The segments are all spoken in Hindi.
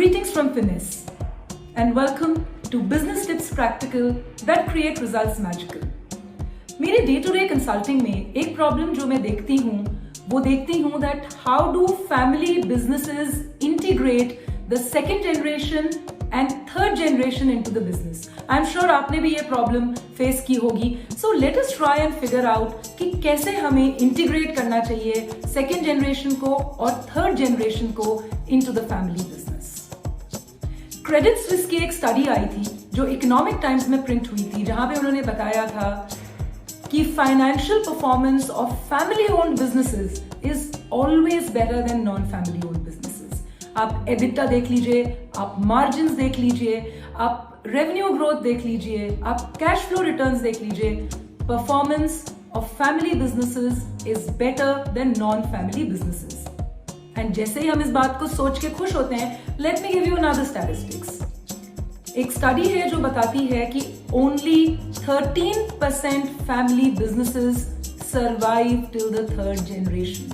Greetings from Finesse and welcome to Business Tips Practical that create results magical. मेरे डे टू डे कंसल्टिंग में एक प्रॉब्लम जो मैं देखती हूँ that how do family businesses integrate the second generation and third generation into the business. I'm sure आपने भी ये प्रॉब्लम फेस की होगी. So let us try and figure out कि कैसे हमें इंटीग्रेट करना चाहिए सेकेंड जनरेशन को और थर्ड जनरेशन को into the family business. Credit Suisse की एक स्टडी आई थी जो इकोनॉमिक टाइम्स में प्रिंट हुई थी, जहां पे उन्होंने बताया था कि financial performance of family owned businesses is always better than non family owned businesses. आप एबिटा देख लीजिए, आप मार्जिन्स देख लीजिए, आप रेवेन्यू ग्रोथ देख लीजिए, आप कैश फ्लो रिटर्न्स देख लीजिए. Performance of family businesses is better than non family businesses. And जैसे ही हम इस बात को सोच के खुश होते हैं, let me give you another statistics. एक स्टडी है जो बताती है कि only 13% family businesses survive till the third generation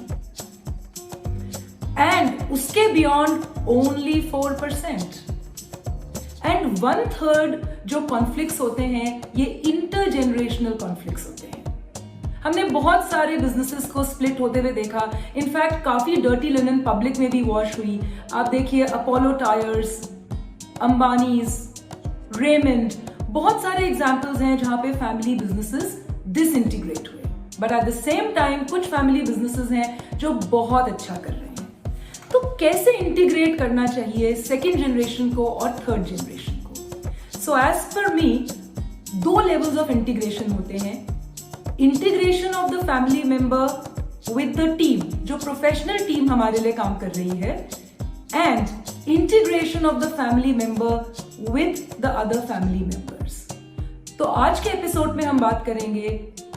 and उसके बियॉन्ड ओनली 4%. एंड 1/3 जो कॉन्फ्लिक्ट्स होते हैं ये इंटरजेनरेशनल कॉन्फ्लिक्ट्स होते हैं. हमने बहुत सारे बिजनेसेस को स्प्लिट होते हुए देखा. इनफैक्ट काफी डर्टी लिनन पब्लिक में भी वॉश हुई. आप देखिए अपोलो टायर्स, अंबानीज, रेमंड, बहुत सारे एग्जांपल्स हैं जहां पे फैमिली बिजनेसेस डिसइंटीग्रेट हुए. But at the same time कुछ फैमिली बिजनेसेस हैं जो बहुत अच्छा कर रहे हैं. तो कैसे इंटीग्रेट करना चाहिए सेकेंड जनरेशन को और थर्ड जनरेशन को? So as per me 2 levels of integration होते हैं. Integration of the family member with the team, जो प्रोफेशनल टीम हमारे लिए काम कर रही है, and integration of the family member with the other family members. तो आज के एपिसोड में हम बात करेंगे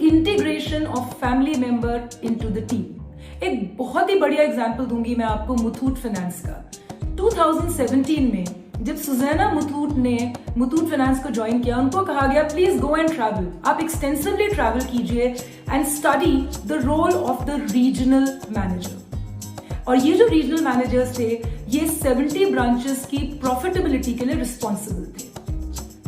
integration of family member into the team. एक बहुत ही बढ़िया एग्जांपल दूंगी मैं आपको मुथूट फाइनेंस का. 2017 में जब सुजैना मुथूट ने मुथूट फाइनेंस को ज्वाइन किया, उनको कहा गया प्लीज गो एंड ट्रैवल, आप एक्सटेंसिवली ट्रैवल कीजिए and study the role of the regional manager. और ये जो रीजनल मैनेजर्स थे ये 70 ब्रांचेस की प्रॉफिटेबिलिटी के लिए रिस्पॉन्सिबल थे.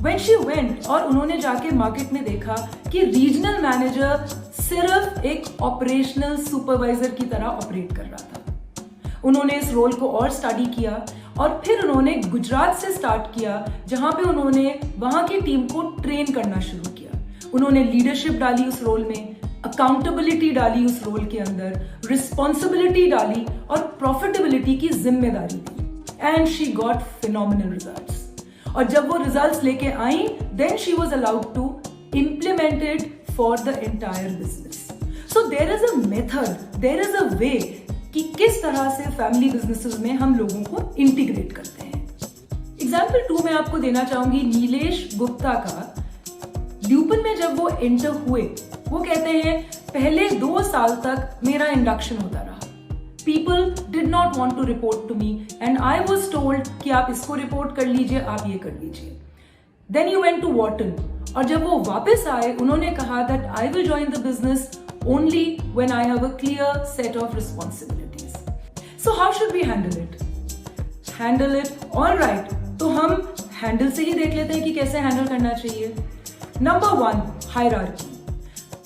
When she went और उन्होंने जाके मार्केट में देखा कि रीजनल मैनेजर सिर्फ एक ऑपरेशनल सुपरवाइजर की तरह ऑपरेट कर रहा था. उन्होंने इस रोल को और स्टडी किया और फिर उन्होंने गुजरात से स्टार्ट किया, जहां पे उन्होंने वहां की टीम को ट्रेन करना शुरू किया. उन्होंने लीडरशिप डाली उस रोल में, अकाउंटेबिलिटी डाली उस रोल के अंदर, रिस्पॉन्सिबिलिटी डाली और प्रॉफिटेबिलिटी की जिम्मेदारी दी. And she got phenomenal results. और जब वो रिजल्ट्स लेके आई, then she was allowed to implement it for the entire business. So there is a method, there is a way कि किस तरह से फैमिली बिजनेसेस में हम लोगों को इंटीग्रेट करते हैं. एग्जाम्पल 2 मैं आपको देना चाहूंगी नीलेश गुप्ता का. ल्यूपन में जब वो एंटर हुए, वो कहते हैं पहले 2 साल तक मेरा इंडक्शन होता रहा. People did not want to report to me and I was told कि आप इसको रिपोर्ट कर लीजिए, आप ये कर लीजिए. Then you went to Wharton और जब वो वापस आए उन्होंने कहा that I will join the business only when I have a clear set of responsibilities. So how should we handle it? Handle it, all right. तो हम हैंडल से ही देख लेते हैं कि कैसे हैंडल करना चाहिए. Number 1, hierarchy.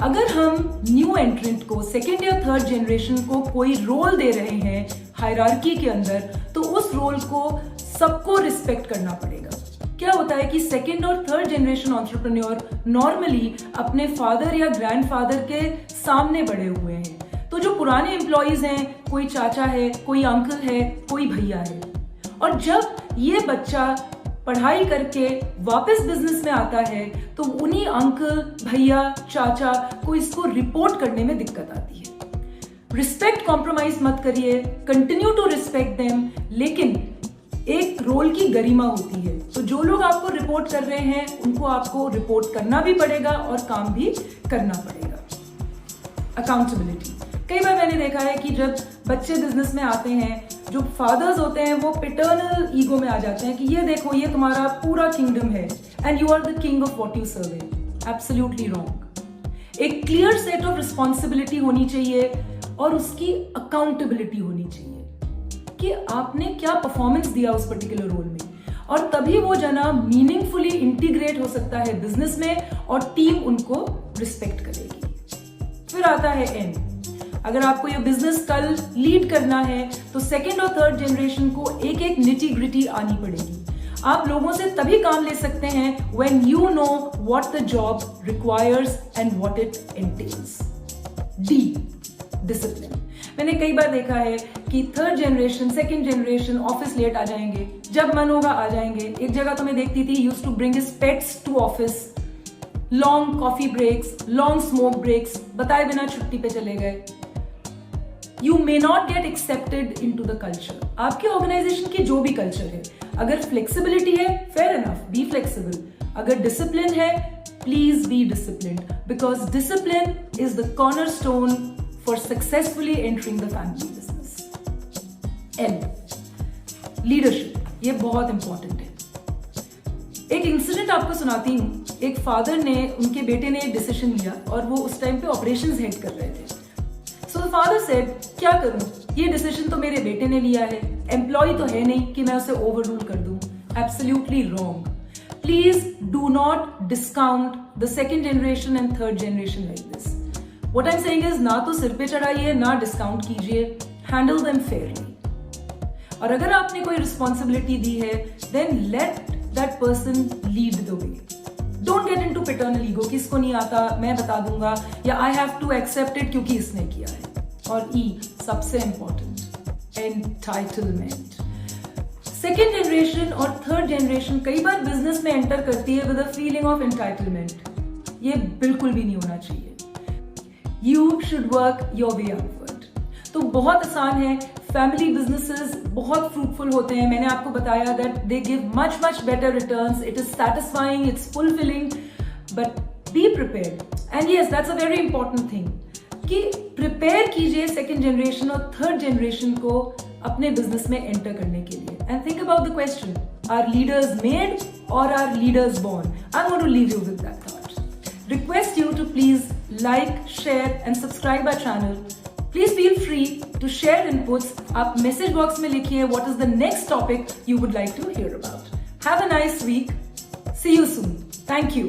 अगर हम न्यू एंट्रेंट को, सेकेंड या थर्ड जनरेशन को कोई रोल दे रहे हैं हायरार्की के अंदर, तो उस रोल को सबको रिस्पेक्ट करना पड़ेगा. क्या होता है कि सेकेंड और थर्ड जनरेशन एंटरप्रेन्योर नॉर्मली अपने फादर या ग्रैंडफादर के सामने बड़े हुए हैं. तो जो पुराने एम्प्लॉइज हैं, कोई चाचा है, कोई अंकल है, कोई भैया है, और जब ये बच्चा पढ़ाई करके वापस बिजनेस में आता है तो उन्हीं अंकल, भैया, चाचा को इसको रिपोर्ट करने में दिक्कत आती है. रिस्पेक्ट कॉम्प्रोमाइज मत करिए, कंटिन्यू टू रिस्पेक्ट देम, लेकिन एक रोल की गरिमा होती है. तो जो लोग आपको रिपोर्ट कर रहे हैं उनको आपको रिपोर्ट करना भी पड़ेगा और काम भी करना पड़ेगा. अकाउंटेबिलिटी. कई बार मैंने देखा है कि जब बच्चे बिजनेस में आते हैं, जो फादर्स होते हैं वो पिटर्नल ईगो में आ जाते हैं कि ये देखो, ये तुम्हारा पूरा किंगडम है and you are the king of what you serve. Absolutely wrong. एक क्लियर सेट ऑफ रिस्पॉन्सिबिलिटी होनी चाहिए और उसकी अकाउंटेबिलिटी होनी चाहिए कि आपने क्या परफॉर्मेंस दिया उस पर्टिकुलर रोल में, और तभी वो जना मीनिंगफुली इंटीग्रेट हो सकता है बिजनेस में और टीम उनको रिस्पेक्ट करेगी। फिर आता है एन। अगर आपको ये बिजनेस कल लीड करना है तो सेकेंड और थर्ड जनरेशन को एक एक निटी ग्रिटी आनी पड़ेगी। आप लोगों से तभी काम ले सकते हैं when you know what the job requires and what it entails. D, discipline. मैंने कई बार देखा है कि third generation, second generation office late आ जाएंगे, जब मन होगा आ जाएंगे। एक जगह तो मैं देखती थी used to bring his pets to office, long coffee breaks, long smoke breaks, बताए बिना छुट्टी पे चले गए। You may not get accepted into the culture. आपके ऑर्गेनाइजेशन की जो भी कल्चर है, अगर फ्लेक्सिबिलिटी है, फेयर इनफ, बी फ्लेक्सिबल। अगर डिसिप्लिन है, please be disciplined, because discipline is the cornerstone for successfully entering the family business. L, leadership, ये बहुत इंपॉर्टेंट है। एक इंसिडेंट आपको सुनाती हूँ। एक फादर ने, उनके बेटे ने एक डिसीजन लिया और वो उस टाइम पे ऑपरेशंस हेड कर रहे थे। So the father said, क्या करूं? ये डिसीजन तो मेरे बेटे ने लिया है, एम्प्लॉय तो है नहीं कि मैं उसे ओवर रूल कर दूं। Absolutely wrong. Please do not discount the second generation and third generation like this. What I'm saying is, ना तो सिर पे चढ़ाइए, ना डिस्काउंट कीजिए, handle them fairly. और अगर आपने कोई रिस्पॉन्सिबिलिटी दी है, then let that person lead the way. Don't get into paternal ego कि इसको नहीं आता, मैं बता दूंगा, या I have to accept it क्योंकि इसने किया है। और E, सबसे इंपॉर्टेंट, entitlement. सेकेंड जनरेशन और थर्ड जनरेशन कई बार बिजनेस में एंटर करती है with a feeling of entitlement. ये बिल्कुल भी नहीं होना चाहिए। You should work your way upward. तो बहुत आसान है, फैमिली बिजनेसेस बहुत फ्रूटफुल होते हैं। मैंने आपको बताया that they give much much better returns, it is satisfying, it's fulfilling, but be prepared. And yes, that's a very important thing कि प्रिपेयर कीजिए सेकेंड जनरेशन और थर्ड जनरेशन को अपने बिजनेस में एंटर करने के लिए। And think about the question, are leaders made और are leaders born? I am going to leave you with that thought. Request you to please like, share and subscribe our channel. Please feel free to share inputs. आप message box में लिखिए what is the next topic you would like to hear about. Have a nice week. See you soon. Thank you.